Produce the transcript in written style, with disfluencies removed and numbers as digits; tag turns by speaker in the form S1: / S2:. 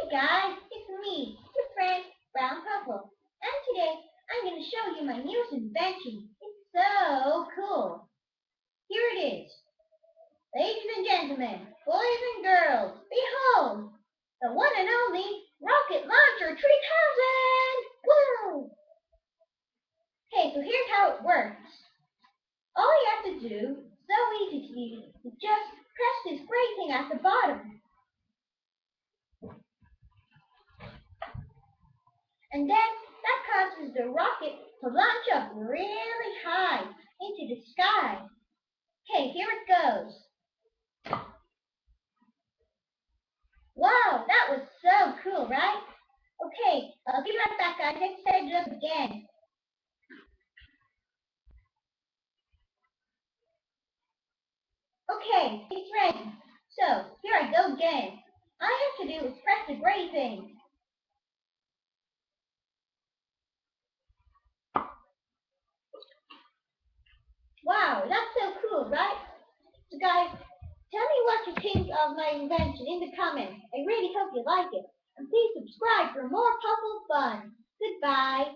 S1: Hey guys, it's me, your friend, Brown Puffle. And today, I'm going to show you my newest invention. It's so cool. Here it is. Ladies and gentlemen, boys and girls, behold, the one and only Rocket Launcher 3000! Woo! Okay, so here's how it works. All you have to do, so easy to use, is just press this gray thing at the bottom. And then that causes the rocket to launch up really high into the sky. Okay, here it goes. Wow, that was so cool, right? Okay, I'll be right back, guys. Let's set it up again. Okay, it's ready. So, here I go again. All I have to do is press the gray thing. Wow, that's so cool, right? So guys, tell me what you think of my invention in the comments. I really hope you like it. And please subscribe for more puzzle fun. Goodbye.